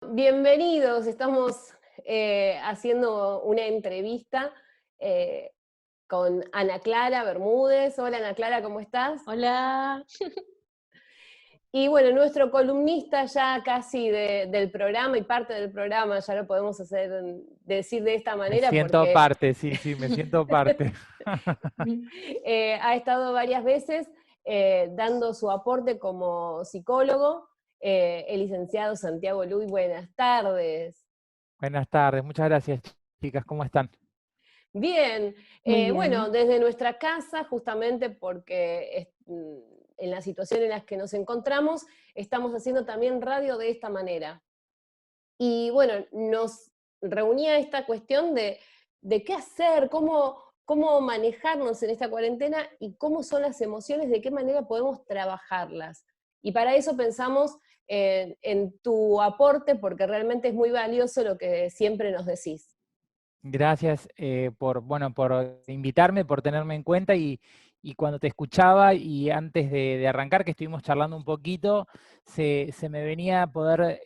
Bienvenidos, estamos haciendo una entrevista eh, con Ana Clara Bermúdez. Hola Ana Clara, ¿cómo estás? Hola. Y bueno, nuestro columnista ya casi del programa y parte del programa, ya lo podemos decir de esta Me manera siento porque parte, sí, me siento parte. ha estado varias veces dando su aporte como psicólogo, el licenciado Santiago Luis. Buenas tardes. Buenas tardes, muchas gracias, chicas, ¿cómo están? Bien, Muy bueno, bien. desde nuestra casa, justamente porque en la situación en la que nos encontramos, estamos haciendo también radio de esta manera. Y bueno, nos reunía esta cuestión de qué hacer, cómo manejarnos en esta cuarentena y cómo son las emociones, de qué manera podemos trabajarlas. Y para eso pensamos en tu aporte, porque realmente es muy valioso lo que siempre nos decís. Gracias por invitarme, por tenerme en cuenta y cuando te escuchaba y antes de arrancar, que estuvimos charlando un poquito, se me venía a poder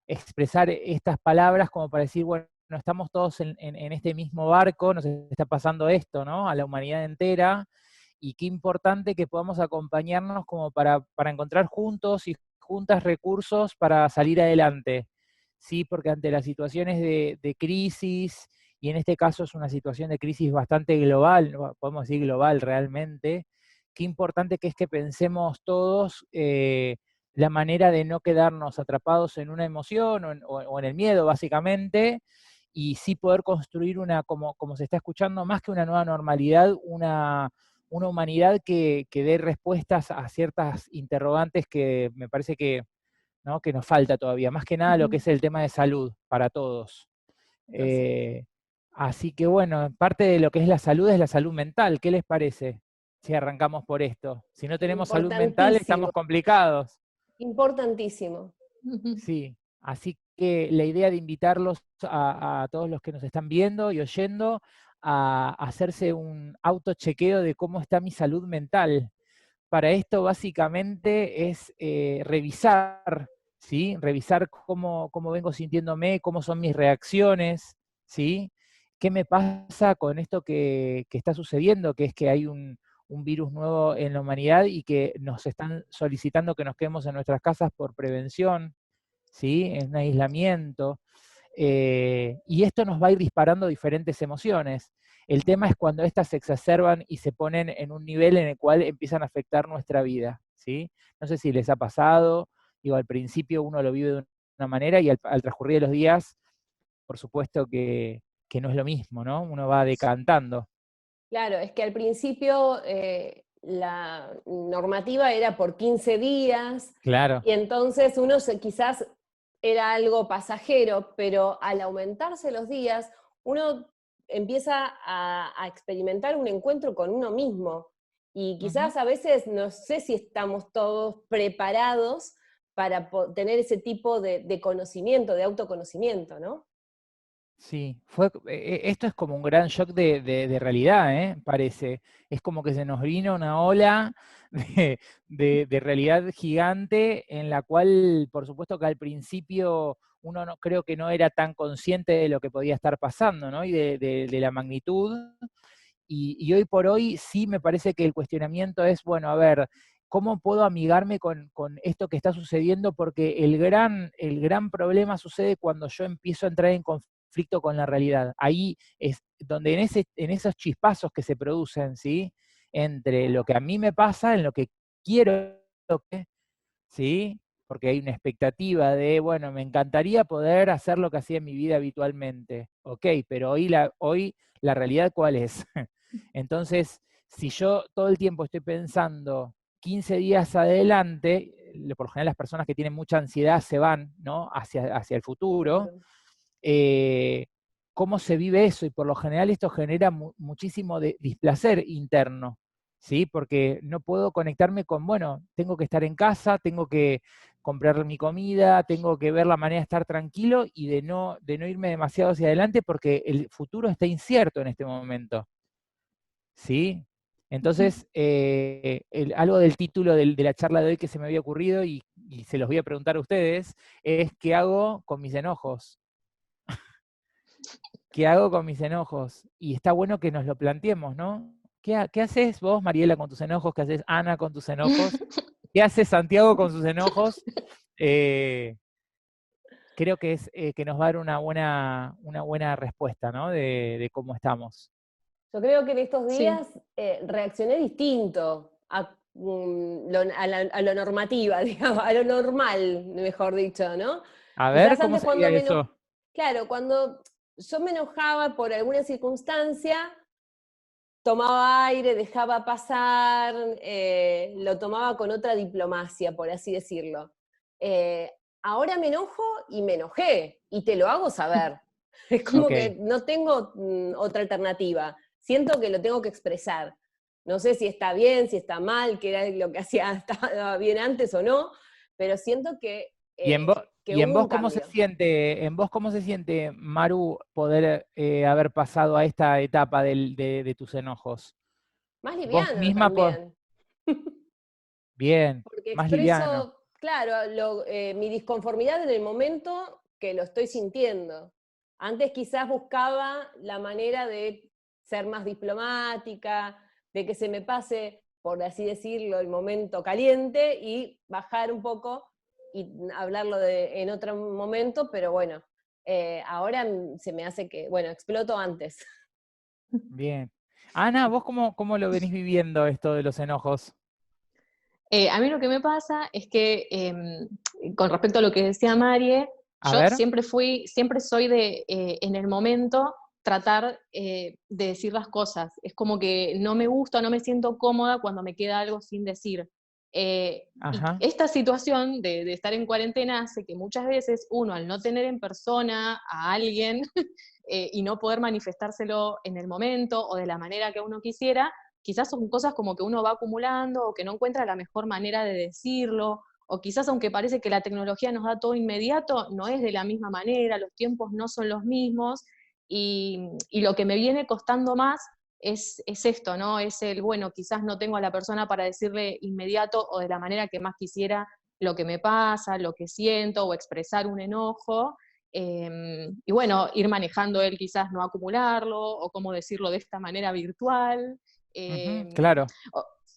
expresar estas palabras como para decir, bueno, estamos todos en este mismo barco, nos está pasando esto, ¿no? A la humanidad entera. Y qué importante que podamos acompañarnos como para encontrar juntos y juntas recursos para salir adelante, ¿sí? Porque ante las situaciones de crisis, y en este caso es una situación de crisis bastante global, podemos decir global realmente, qué importante que es que pensemos todos la manera de no quedarnos atrapados en una emoción o en el miedo, básicamente, y sí poder construir como se está escuchando, más que una nueva normalidad, una humanidad que dé respuestas a ciertas interrogantes que me parece que, ¿no? que nos falta todavía, más que nada lo que Ujú. es el tema de salud para todos. Así es. Eh, Así que bueno, parte de lo que es la salud mental. ¿Qué les parece si arrancamos por esto? Si no tenemos salud mental, Importantísimo, estamos complicados. importantísimo. Ujú. Sí, así que la idea de invitarlos a todos los que nos están viendo y oyendo a hacerse un autochequeo de cómo está mi salud mental. Para esto básicamente es revisar, ¿sí? Revisar cómo vengo sintiéndome, cómo son mis reacciones, ¿sí? ¿Qué me pasa con esto que está sucediendo? Que es que hay un virus nuevo en la humanidad y que nos están solicitando que nos quedemos en nuestras casas por prevención, ¿sí? En un aislamiento. Y esto nos va a ir disparando diferentes emociones. El tema es cuando estas se exacerban y se ponen en un nivel en el cual empiezan a afectar nuestra vida, ¿sí? No sé si les ha pasado, digo, al principio uno lo vive de una manera y al transcurrir de los días, por supuesto que no es lo mismo, ¿no? Uno va decantando. Claro, es que al principio la normativa era por 15 días Claro, y entonces quizás era algo pasajero, pero al aumentarse los días, uno empieza a experimentar un encuentro con uno mismo y ujú. quizás a veces no sé si estamos todos preparados para tener ese tipo de conocimiento, de autoconocimiento, ¿no? Sí, esto es como un gran shock de realidad, parece. Es como que se nos vino una ola de realidad gigante en la cual, por supuesto que al principio uno no, creo que no era tan consciente de lo que podía estar pasando, ¿no? Y de la magnitud. Y hoy por hoy sí me parece que el cuestionamiento es, bueno, a ver, ¿cómo puedo amigarme con esto que está sucediendo? Porque el gran problema sucede cuando yo empiezo a entrar en conflicto con la realidad. Ahí es donde en esos chispazos que se producen, ¿sí? Entre lo que a mí me pasa, en lo que quiero, ¿sí? Porque hay una expectativa de, bueno, me encantaría poder hacer lo que hacía en mi vida habitualmente. Ok, pero hoy la realidad, ¿cuál es? Entonces, si yo todo el tiempo estoy pensando 15 días adelante, por lo general las personas que tienen mucha ansiedad se van, ¿no? Hacia el futuro. Claro. eh, ¿Cómo se vive eso? Y por lo general esto genera muchísimo displacer interno, ¿sí? Porque no puedo conectarme con, bueno, tengo que estar en casa, tengo que comprar mi comida, tengo que ver la manera de estar tranquilo y de no irme demasiado hacia adelante porque el futuro está incierto en este momento, ¿sí? Entonces, algo del título de la charla de hoy que se me había ocurrido y se los voy a preguntar a ustedes, es ¿qué hago con mis enojos? ¿Qué hago con mis enojos? Y está bueno que nos lo planteemos, ¿no? ¿Qué haces vos, Mariela, con tus enojos? ¿Qué haces Ana con tus enojos? ¿Qué hace Santiago con sus enojos? Eh, Creo que es que nos va a dar una buena respuesta, ¿no? De cómo estamos. Yo creo que en estos Sí. días reaccioné distinto a, a lo normativa, digamos, a lo normal, mejor dicho, ¿no? A ver, Quizás ¿cómo antes sería cuando eso? claro, cuando yo me enojaba por alguna circunstancia, tomaba aire, dejaba pasar, lo tomaba con otra diplomacia, por así decirlo. Eh, Ahora me enojo y me enojé, y te lo hago saber. Es como Ok, que no tengo otra alternativa. Siento que lo tengo que expresar. No sé si está bien, si está mal, que era lo que hacía, estaba bien antes o no, pero siento que ¿Y en hubo un vos cómo se cambio. siente, Maru, poder haber pasado a esta etapa de tus enojos? Más Vos liviano misma, también. bien, Porque más liviano. expreso, claro, mi disconformidad en el momento que lo estoy sintiendo. Antes quizás buscaba la manera de ser más diplomática, de que se me pase, por así decirlo, el momento caliente y bajar un poco y hablarlo en otro momento, pero bueno, ahora se me hace que, bueno, exploto antes. Bien. Ana, ¿vos cómo lo venís viviendo esto de los enojos? A mí lo que me pasa es que, con respecto a lo que decía Marie, A yo ver, siempre soy de, en el momento, tratar de decir las cosas. Es como que no me gusta, no me siento cómoda cuando me queda algo sin decir. Y ajá. esta situación de estar en cuarentena hace que muchas veces uno, al no tener en persona a alguien y no poder manifestárselo en el momento o de la manera que uno quisiera, quizás son cosas como que uno va acumulando o que no encuentra la mejor manera de decirlo, o quizás aunque parece que la tecnología nos da todo inmediato, no es de la misma manera, los tiempos no son los mismos, y lo que me viene costando más es esto, ¿no? Es el, bueno, quizás no tengo a la persona para decirle inmediato o de la manera que más quisiera lo que me pasa, lo que siento, o expresar un enojo, y bueno, ir manejando él quizás no acumularlo, o cómo decirlo de esta manera virtual, Ujú, eh, claro.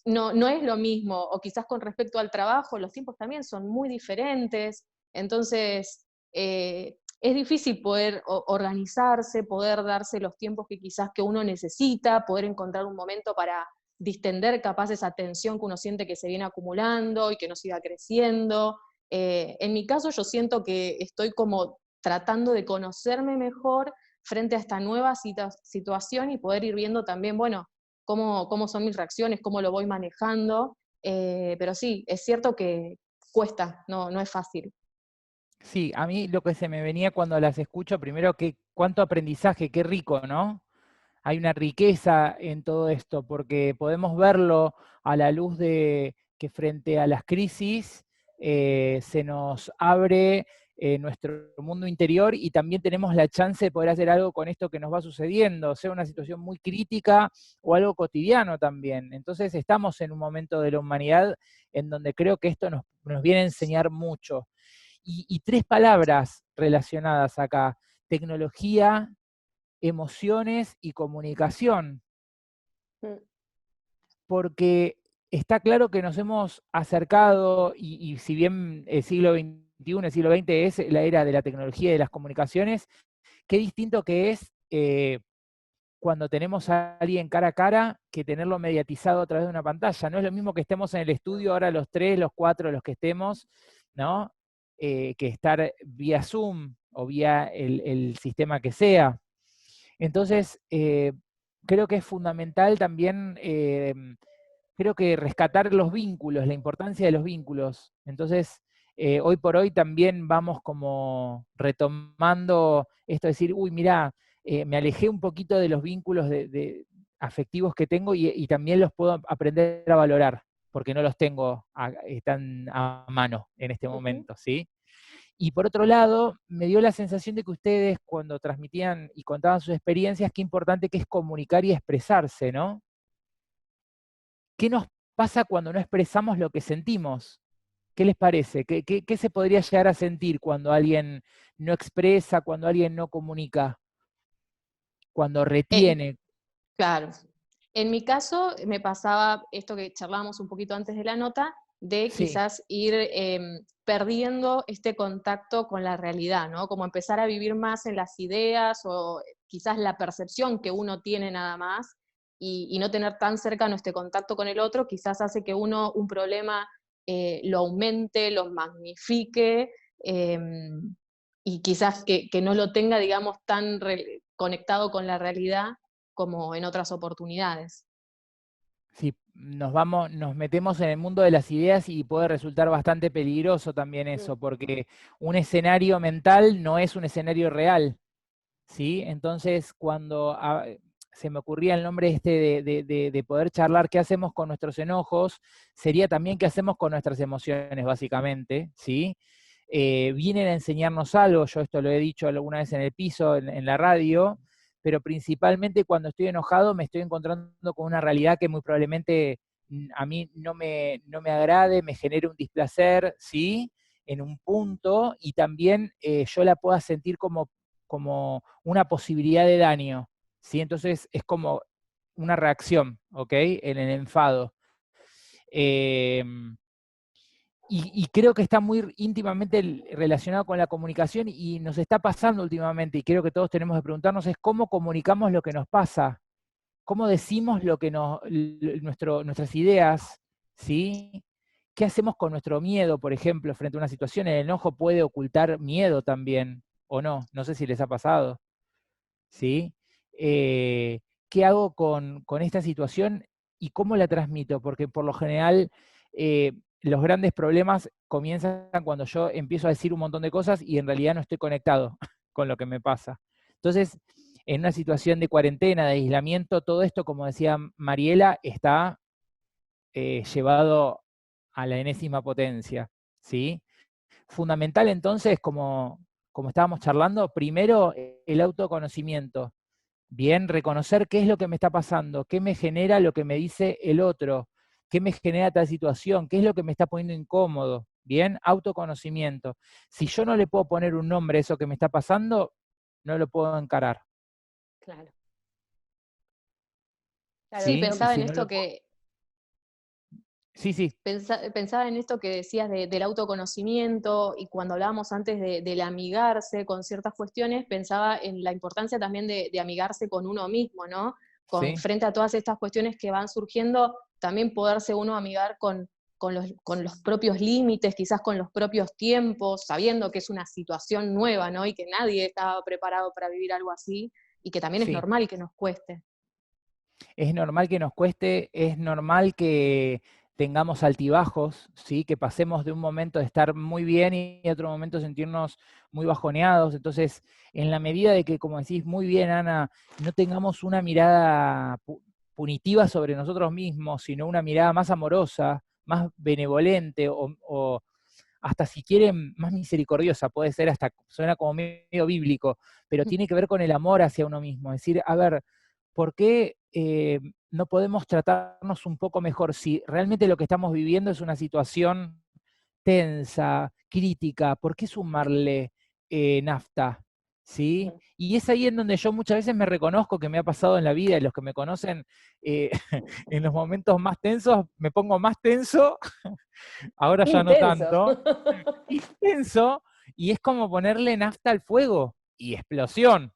no, no es lo mismo, o quizás con respecto al trabajo, los tiempos también son muy diferentes, entonces es difícil poder organizarse, poder darse los tiempos que quizás que uno necesita, poder encontrar un momento para distender capaz esa tensión que uno siente que se viene acumulando y que no siga creciendo. En mi caso yo siento que estoy como tratando de conocerme mejor frente a esta nueva situación y poder ir viendo también, bueno, cómo son mis reacciones, cómo lo voy manejando, pero sí, es cierto que cuesta, no es fácil. Sí, a mí lo que se me venía cuando las escucho, primero que cuánto aprendizaje, qué rico, ¿no? Hay una riqueza en todo esto, porque podemos verlo a la luz de que frente a las crisis se nos abre nuestro mundo interior y también tenemos la chance de poder hacer algo con esto que nos va sucediendo, sea una situación muy crítica o algo cotidiano también. Entonces estamos en un momento de la humanidad en donde creo que esto nos viene a enseñar mucho. Y tres palabras relacionadas acá: tecnología, emociones y comunicación, Mm. porque está claro que nos hemos acercado, y si bien el siglo XXI, el siglo XX es la era de la tecnología y de las comunicaciones, qué distinto que es cuando tenemos a alguien cara a cara que tenerlo mediatizado a través de una pantalla. No es lo mismo que estemos en el estudio ahora los tres, los cuatro, los que estemos, ¿no? Que estar vía Zoom o vía el sistema que sea. Entonces, creo que es fundamental también, creo que rescatar los vínculos, la importancia de los vínculos. Entonces, hoy por hoy también vamos como retomando esto de decir, uy, mirá, me alejé un poquito de los vínculos afectivos que tengo y también los puedo aprender a valorar, porque no los tengo, están a mano en este Ujú. momento, ¿sí? Y por otro lado, me dio la sensación de que ustedes cuando transmitían y contaban sus experiencias, qué importante que es comunicar y expresarse, ¿no? ¿qué nos pasa cuando no expresamos lo que sentimos? ¿Qué les parece? ¿Qué se podría llegar a sentir cuando alguien no expresa, cuando alguien no comunica, cuando En, retiene? claro. En mi caso me pasaba esto que charlábamos un poquito antes de la nota, de Sí, quizás ir perdiendo este contacto con la realidad, ¿no? Como empezar a vivir más en las ideas o quizás la percepción que uno tiene nada más y no tener tan cercano este contacto con el otro, quizás hace que uno un problema lo aumente, lo magnifique y quizás que no lo tenga, digamos, tan conectado con la realidad como en otras oportunidades. sí, nos metemos en el mundo de las ideas y puede resultar bastante peligroso también Mm. eso, porque un escenario mental no es un escenario real, ¿sí? Entonces, cuando se me ocurría el nombre este de poder charlar qué hacemos con nuestros enojos, sería también qué hacemos con nuestras emociones, básicamente, ¿sí? Vienen a enseñarnos algo, yo esto lo he dicho alguna vez en el piso, en la radio, pero principalmente cuando estoy enojado me estoy encontrando con una realidad que muy probablemente a mí no me agrade, me genere un displacer, ¿sí? En un punto, y también yo la pueda sentir como una posibilidad de daño, ¿sí? Entonces es como una reacción, ¿ok? En el enfado. Eh, y creo que está muy íntimamente relacionado con la comunicación y nos está pasando últimamente, y creo que todos tenemos que preguntarnos, es cómo comunicamos lo que nos pasa, cómo decimos lo que nuestras ideas, ¿sí? ¿Qué hacemos con nuestro miedo, por ejemplo, frente a una situación? El enojo puede ocultar miedo también, o no, no sé si les ha pasado, ¿sí? Eh, ¿Qué hago con esta situación y cómo la transmito? Porque por lo general los grandes problemas comienzan cuando yo empiezo a decir un montón de cosas y en realidad no estoy conectado con lo que me pasa. Entonces, en una situación de cuarentena, de aislamiento, todo esto, como decía Mariela, está llevado a la enésima potencia, ¿sí? Fundamental entonces, como estábamos charlando, primero el autoconocimiento. Bien, reconocer qué es lo que me está pasando, qué me genera lo que me dice el otro, qué me genera tal situación, qué es lo que me está poniendo incómodo. Bien, autoconocimiento. Si yo no le puedo poner un nombre a eso que me está pasando, no lo puedo encarar. Claro, claro, Sí, ¿Sí? Y pensaba en si no esto lo puedo... que, Sí, sí, pensaba en esto que decías del autoconocimiento y cuando hablábamos antes del amigarse con ciertas cuestiones, pensaba en la importancia también de amigarse con uno mismo, ¿no? sí, Frente a todas estas cuestiones que van surgiendo, también poderse uno amigar con los propios límites, quizás con los propios tiempos, sabiendo que es una situación nueva, ¿no? Y que nadie estaba preparado para vivir algo así y que también es sí. normal que nos cueste. Es normal que nos cueste, es normal que tengamos altibajos, ¿sí? Que pasemos de un momento de estar muy bien y otro momento sentirnos muy bajoneados. Entonces, en la medida de que, como decís muy bien, Ana, no tengamos una mirada punitiva sobre nosotros mismos, sino una mirada más amorosa, más benevolente o hasta si quieren más misericordiosa, puede ser hasta, suena como medio bíblico, pero tiene que ver con el amor hacia uno mismo. Es decir, a ver, ¿por qué no podemos tratarnos un poco mejor si realmente lo que estamos viviendo es una situación tensa, crítica? ¿Por qué sumarle nafta? ¿Sí? ujú, Y es ahí en donde yo muchas veces me reconozco que me ha pasado en la vida, y los que me conocen eh, en los momentos más tensos, me pongo más tenso, ahora ya no intenso. tanto, intenso, y es como ponerle nafta al fuego y explosión.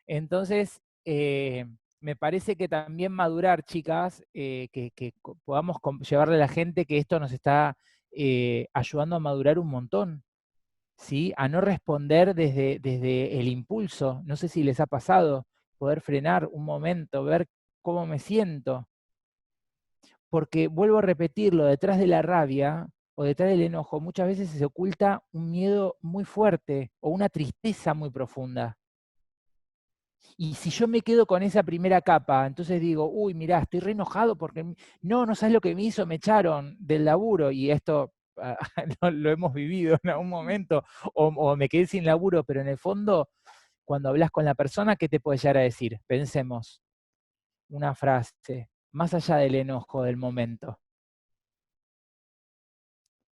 Entonces, me parece que también madurar, chicas, que podamos llevarle a la gente que esto nos está ayudando a madurar un montón, ¿sí? A no responder desde el impulso. No sé si les ha pasado poder frenar un momento, ver cómo me siento. Porque vuelvo a repetirlo, detrás de la rabia o detrás del enojo muchas veces se oculta un miedo muy fuerte o una tristeza muy profunda. Y si yo me quedo con esa primera capa, entonces digo, uy, mirá, estoy re enojado porque no sabes lo que me hizo, me echaron del laburo, y esto lo hemos vivido en algún momento, o me quedé sin laburo, pero en el fondo, cuando hablas con la persona, ¿qué te puede llegar a decir? Pensemos, una frase. más allá del enojo del momento.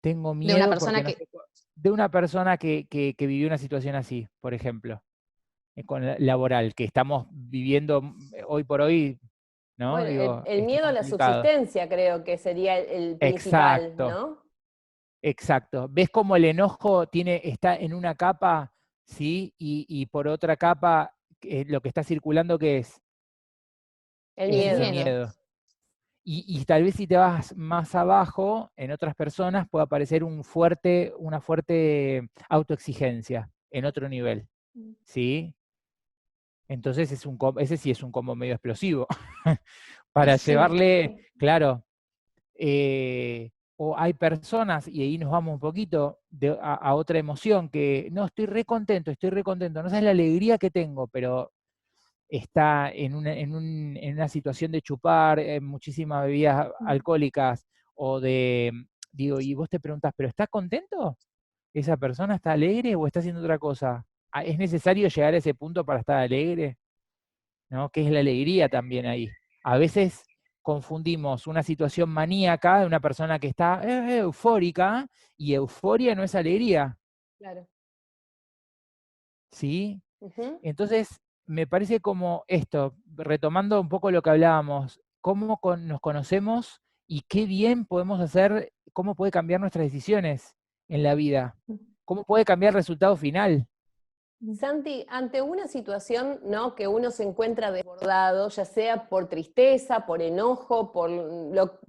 Tengo De una miedo porque persona no que, sé, de una persona que vivió una situación así, por ejemplo, con laboral, que estamos viviendo hoy por hoy, ¿no? Bueno, Digo, el está miedo a la complicado. subsistencia creo que sería el principal, Exacto, ¿no? exacto. ¿Ves cómo el enojo está en una capa, ¿sí? Y por otra capa, lo que está circulando, ¿qué es? El Es el ese miedo. miedo. miedo. Y tal vez si te vas más abajo, en otras personas puede aparecer una fuerte autoexigencia en otro nivel, ¿sí? Entonces ese sí es un combo medio explosivo. Para Sí. llevarle, claro, o hay personas, y ahí nos vamos un poquito a otra emoción, que no, estoy re contento, no sabes la alegría que tengo, pero está en una situación de chupar muchísimas bebidas alcohólicas o digo, y vos te preguntás, ¿pero está contento? ¿Esa persona está alegre o está haciendo otra cosa? ¿Es necesario llegar a ese punto para estar alegre? ¿No? ¿Qué es la alegría también ahí? A veces confundimos una situación maníaca de una persona que está eufórica y euforia no es alegría, Claro. ¿sí? Ujú. Entonces, me parece como esto, retomando un poco lo que hablábamos, cómo nos conocemos y qué bien podemos hacer, cómo puede cambiar nuestras decisiones en la vida, cómo puede cambiar el resultado final. Santi, ante una situación, ¿no?, que uno se encuentra desbordado, ya sea por tristeza, por enojo, por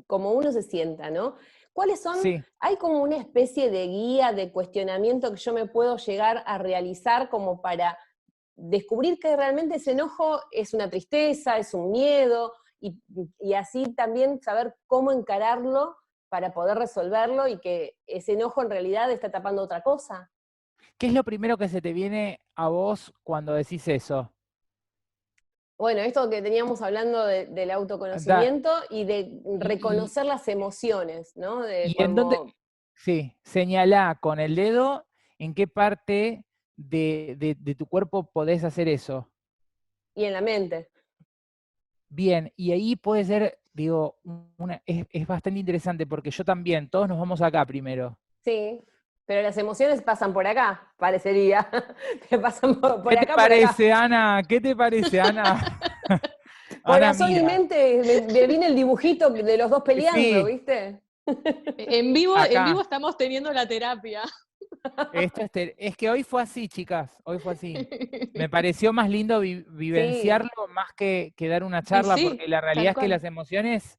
como uno se sienta, ¿no? ¿Cuáles son? Sí, ¿Hay como una especie de guía, de cuestionamiento que yo me puedo llegar a realizar como para descubrir que realmente ese enojo es una tristeza, es un miedo, y así también saber cómo encararlo para poder resolverlo y que ese enojo en realidad está tapando otra cosa? ¿qué es lo primero que se te viene a vos cuando decís eso? Bueno, esto que teníamos hablando del Da- autoconocimiento y de y, reconocer las emociones, ¿no? De y en dónde, cuando, sí, señalá con el dedo en qué parte de tu cuerpo podés hacer eso. y en la mente. Bien, y ahí puede ser, digo, es bastante interesante porque yo también, todos nos vamos acá primero. Sí, pero las emociones pasan por acá, parecería. Que pasan por ¿Qué te acá, por acá. parece, Ana? ¿Qué te parece, Ana? Ana, Corazón y mira, mente, me viene el dibujito de los dos peleando, sí, ¿viste? En vivo acá. estamos teniendo la terapia. Es que hoy fue así, chicas, hoy fue así. Me pareció más lindo Sí, vivenciarlo más que dar una Y charla, porque sí, la realidad tal es que cual. las emociones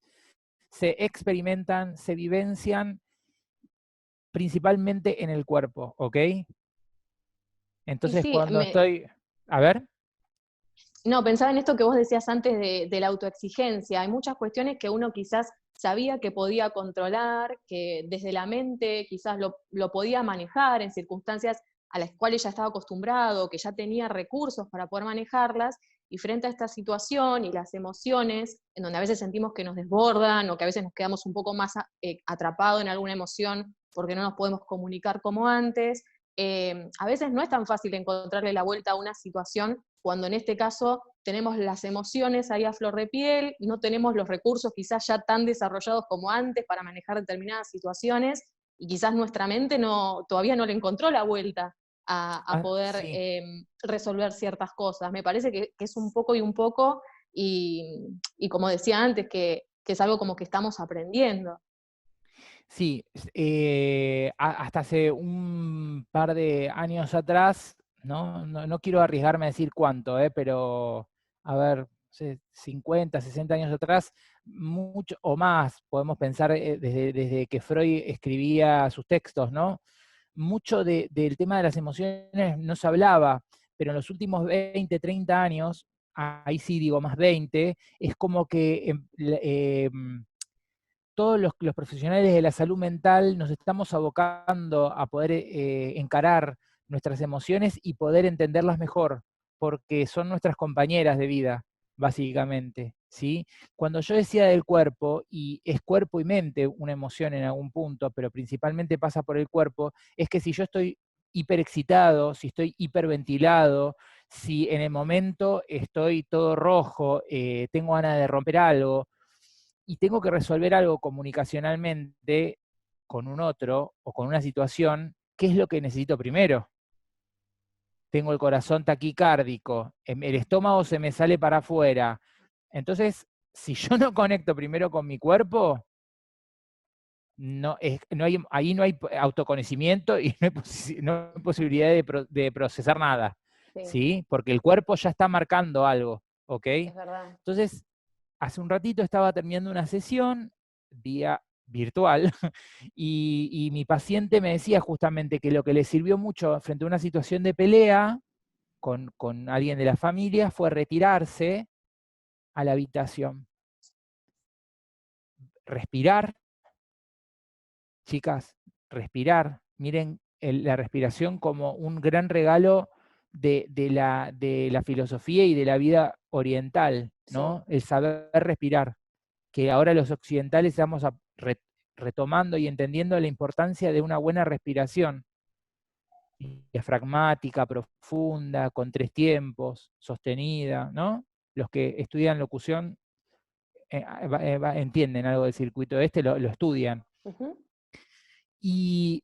se experimentan, se vivencian principalmente en el cuerpo, ¿ok? Y Entonces sí, cuando estoy, a ver, no, pensaba en esto que vos decías antes de la autoexigencia. Hay muchas cuestiones que uno quizás sabía que podía controlar, que desde la mente quizás lo podía manejar en circunstancias a las cuales ya estaba acostumbrado, que ya tenía recursos para poder manejarlas, y frente a esta situación y las emociones, en donde a veces sentimos que nos desbordan o que a veces nos quedamos un poco más atrapados en alguna emoción porque no nos podemos comunicar como antes, a veces no es tan fácil encontrarle la vuelta a una situación cuando en este caso tenemos las emociones ahí a flor de piel, no tenemos los recursos quizás ya tan desarrollados como antes para manejar determinadas situaciones y quizás nuestra mente todavía no le encontró la vuelta a poder sí, resolver ciertas cosas. Me parece que es un poco y un poco, y como decía antes, que es algo como que estamos aprendiendo. sí, hasta hace un par de años atrás, ¿no? No quiero arriesgarme a decir cuánto, pero a ver, no sé, 50, 60 años atrás, mucho o más, podemos pensar desde que Freud escribía sus textos, ¿no? Mucho del tema de las emociones no se hablaba, pero en los últimos 20, 30 años, ahí sí digo más 20, es como que todos los profesionales de la salud mental nos estamos abocando a poder encarar nuestras emociones y poder entenderlas mejor, porque son nuestras compañeras de vida, básicamente, ¿sí? Cuando yo decía del cuerpo, y es cuerpo y mente una emoción en algún punto, pero principalmente pasa por el cuerpo, es que si yo estoy hiperexcitado, si estoy hiperventilado, si en el momento estoy todo rojo, tengo ganas de romper algo, y tengo que resolver algo comunicacionalmente con un otro o con una situación, ¿qué es lo que necesito primero? Tengo el corazón taquicárdico, el estómago se me sale para afuera. Entonces, si yo no conecto primero con mi cuerpo, ahí no hay autoconocimiento y no hay posibilidad de procesar nada, Sí, ¿sí? Porque el cuerpo ya está marcando algo, ¿ok? es verdad. Entonces, hace un ratito estaba terminando una sesión vía virtual y mi paciente me decía justamente que lo que le sirvió mucho frente a una situación de pelea con alguien de la familia fue retirarse a la habitación, respirar, chicas, respirar. Miren la respiración como un gran regalo de la filosofía y de la vida oriental, Sí. ¿no? El saber respirar, que ahora los occidentales estamos retomando y entendiendo la importancia de una buena respiración, diafragmática, profunda, con 3 tiempos, sostenida, ¿no? Los que estudian locución entienden algo del circuito lo estudian. Ujú. Y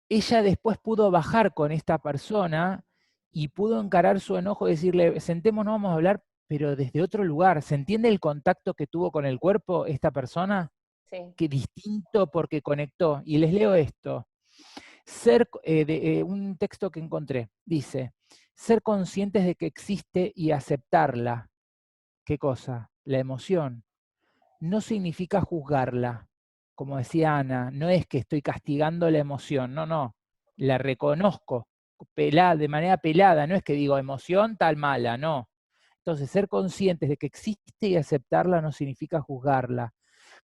ella después pudo bajar con esta persona y pudo encarar su enojo y decirle, sentémonos, vamos a hablar, pero desde otro lugar. ¿Se entiende el contacto que tuvo con el cuerpo esta persona? Sí, Que distinto porque conectó. Y les leo esto. Un texto que encontré, dice, ser conscientes de que existe y aceptarla. ¿Qué cosa? La emoción. No significa juzgarla. Como decía Ana, no es que estoy castigando la emoción, no. La reconozco de manera pelada, no es que digo emoción tal mala, no. Entonces, ser conscientes de que existe y aceptarla no significa juzgarla.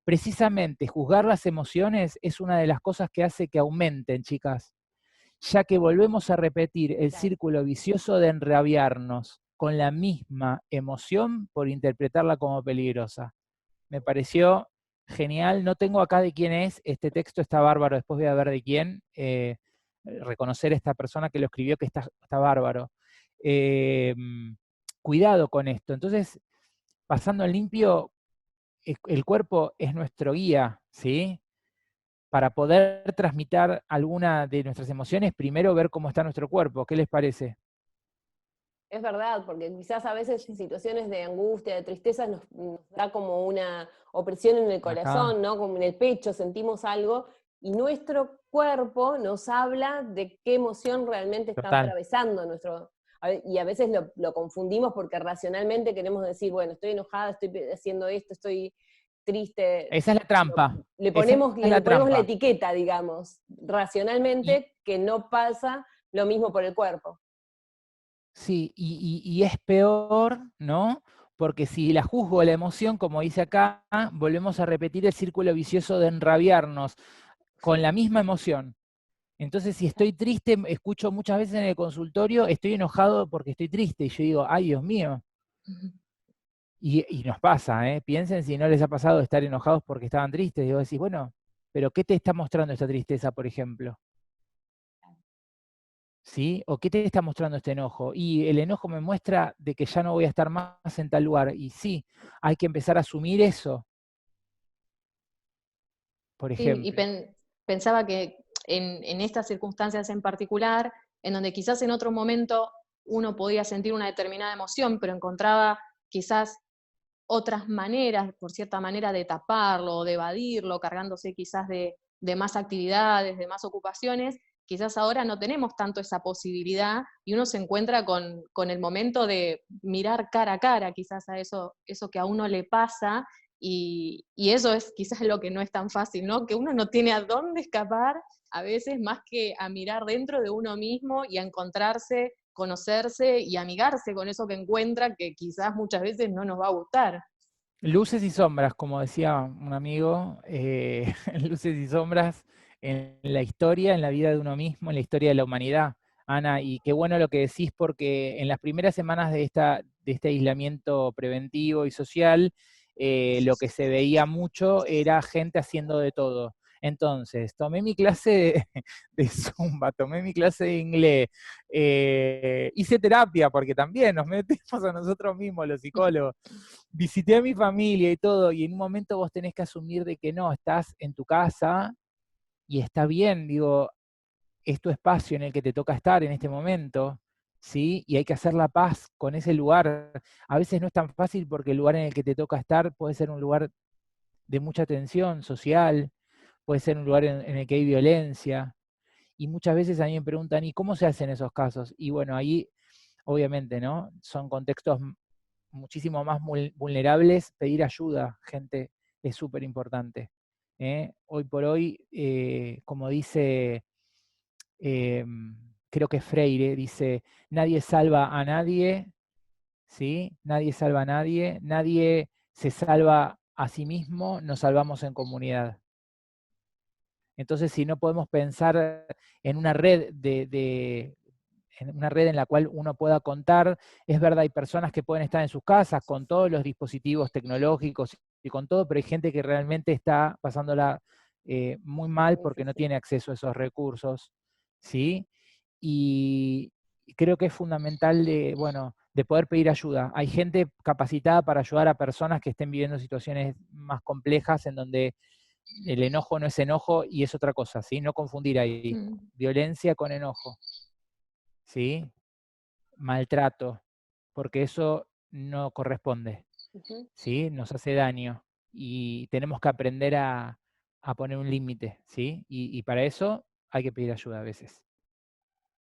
Precisamente, juzgar las emociones es una de las cosas que hace que aumenten, chicas, ya que volvemos a repetir el claro. círculo vicioso de enrabiarnos con la misma emoción por interpretarla como peligrosa. Me pareció genial, no tengo acá de quién es, este texto está bárbaro, después voy a ver de quién, reconocer a esta persona que lo escribió que está bárbaro. Eh, Cuidado con esto. Entonces, pasando en limpio, el cuerpo es nuestro guía, ¿sí? Para poder transmitir alguna de nuestras emociones, primero ver cómo está nuestro cuerpo. ¿Qué les parece? Es verdad, porque quizás a veces en situaciones de angustia, de tristeza, nos da como una opresión en el Acá, corazón, ¿no? Como en el pecho, sentimos algo, y nuestro cuerpo nos habla de qué emoción realmente está total. atravesando y a veces lo confundimos porque racionalmente queremos decir, bueno, estoy enojada, estoy haciendo esto, estoy triste. Esa es la trampa. Le Esa ponemos, es le la ponemos la trampa. etiqueta, digamos, Y, racionalmente, que no pasa lo mismo por el cuerpo. sí, y es peor, ¿no? Porque si la juzgo la emoción, como dice acá, volvemos a repetir el círculo vicioso de enrabiarnos con la misma emoción. Entonces, si estoy triste, escucho muchas veces en el consultorio, estoy enojado porque estoy triste. Y yo digo, ay, Dios mío. Y nos pasa, ¿eh? Piensen si no les ha pasado estar enojados porque estaban tristes. Y vos decís, bueno, pero ¿qué te está mostrando esta tristeza, por ejemplo? ¿Sí? ¿O qué te está mostrando este enojo? Y el enojo me muestra de que ya no voy a estar más en tal lugar. Y sí, hay que empezar a asumir eso, por Sí, y ejemplo. pensaba que en estas circunstancias en particular, en donde quizás en otro momento uno podía sentir una determinada emoción, pero encontraba quizás otras maneras, por cierta manera, de taparlo o de evadirlo, cargándose quizás de más actividades, de más ocupaciones, quizás ahora no tenemos tanto esa posibilidad y uno se encuentra con el momento de mirar cara a cara quizás a eso que a uno le pasa y eso es quizás lo que no es tan fácil, ¿no? Que uno no tiene a dónde escapar a veces más que a mirar dentro de uno mismo y a encontrarse, conocerse y amigarse con eso que encuentra que quizás muchas veces no nos va a gustar. Luces y sombras, como decía un amigo, luces y sombras en la historia, en la vida de uno mismo, en la historia de la humanidad. Ana, y qué bueno lo que decís porque en las primeras semanas de este aislamiento preventivo y social, lo que se veía mucho era gente haciendo de todo. Entonces, tomé mi clase de Zumba, tomé mi clase de inglés, hice terapia, porque también nos metemos a nosotros mismos, los psicólogos, visité a mi familia y todo, y en un momento vos tenés que asumir de que no, estás en tu casa y está bien, digo, es tu espacio en el que te toca estar en este momento, ¿sí? Y hay que hacer la paz con ese lugar. A veces no es tan fácil porque el lugar en el que te toca estar puede ser un lugar de mucha tensión social, puede ser un lugar en el que hay violencia, y muchas veces a mí me preguntan, ¿y cómo se hacen esos casos? Y bueno, ahí obviamente, ¿no? Son contextos muchísimo más vulnerables, pedir ayuda, gente, es súper importante. Hoy por hoy, como dice, creo que Freire, dice, nadie salva a nadie, ¿sí? Nadie salva a nadie, nadie se salva a sí mismo, nos salvamos en comunidad. Entonces, si no podemos pensar en una red en una red en la cual uno pueda contar, es verdad, hay personas que pueden estar en sus casas con todos los dispositivos tecnológicos y con todo, pero hay gente que realmente está pasándola muy mal Sí, sí, porque no sí. tiene acceso a esos recursos, ¿sí? Y creo que es fundamental bueno, de poder pedir ayuda. Hay gente capacitada para ayudar a personas que estén viviendo situaciones más complejas en donde el enojo no es enojo y es otra cosa, ¿sí? No confundir ahí Mm. violencia con enojo, ¿sí? Maltrato, porque eso no corresponde, Ujú. ¿sí? Nos hace daño y tenemos que aprender a poner un límite, ¿sí? Y para eso hay que pedir ayuda a veces.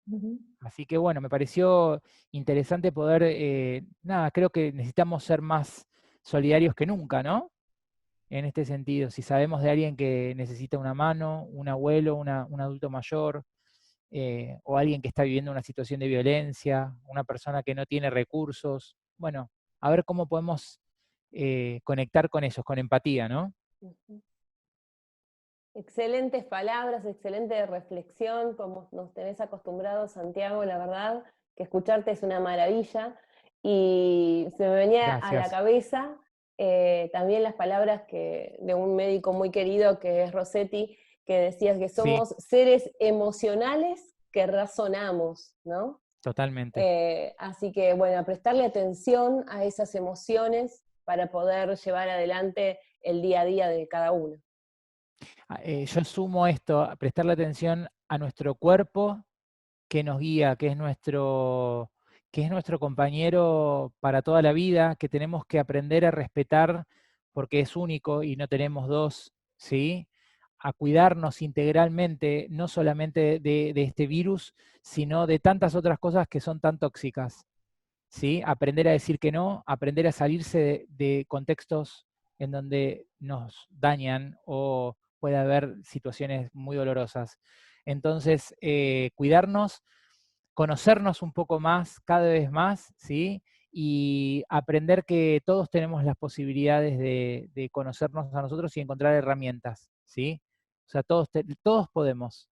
Ujú. Así que bueno, me pareció interesante poder, nada, creo que necesitamos ser más solidarios que nunca, ¿no? En este sentido, si sabemos de alguien que necesita una mano, un abuelo, un adulto mayor, o alguien que está viviendo una situación de violencia, una persona que no tiene recursos, bueno, a ver cómo podemos conectar con ellos, con empatía, ¿no? Ujú. Excelentes palabras, excelente reflexión, como nos tenés acostumbrados, Santiago, la verdad, que escucharte es una maravilla. Y se me venía a la Gracias. cabeza también las palabras de un médico muy querido que es Rossetti, que decía que Sí, somos seres emocionales que razonamos, ¿no? totalmente. Así que, bueno, a prestarle atención a esas emociones para poder llevar adelante el día a día de cada uno. Yo sumo esto, a prestarle atención a nuestro cuerpo que nos guía, que es nuestro compañero para toda la vida, que tenemos que aprender a respetar porque es único y no tenemos dos, ¿sí? A cuidarnos integralmente, no solamente de este virus, sino de tantas otras cosas que son tan tóxicas, ¿sí? Aprender a decir que no, aprender a salirse de contextos en donde nos dañan o puede haber situaciones muy dolorosas. Entonces, cuidarnos, conocernos un poco más, cada vez más, ¿sí? Y aprender que todos tenemos las posibilidades de conocernos a nosotros y encontrar herramientas, ¿sí? O sea, todos podemos,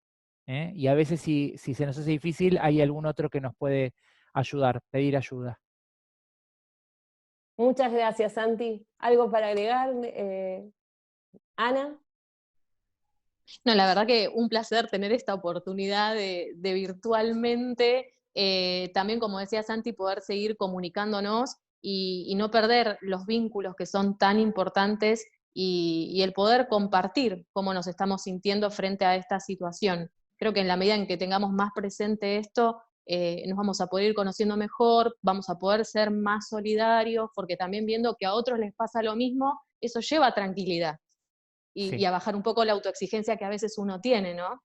¿eh? Y a veces si se nos hace difícil, hay algún otro que nos puede ayudar, pedir ayuda. Muchas gracias, Santi. ¿Algo para agregar, Ana? No, la verdad que un placer tener esta oportunidad de virtualmente, también como decía Santi, poder seguir comunicándonos y no perder los vínculos que son tan importantes y el poder compartir cómo nos estamos sintiendo frente a esta situación. Creo que en la medida en que tengamos más presente esto, nos vamos a poder ir conociendo mejor, vamos a poder ser más solidarios, porque también viendo que a otros les pasa lo mismo, eso lleva tranquilidad y Sí. a bajar un poco la autoexigencia que a veces uno tiene, ¿no?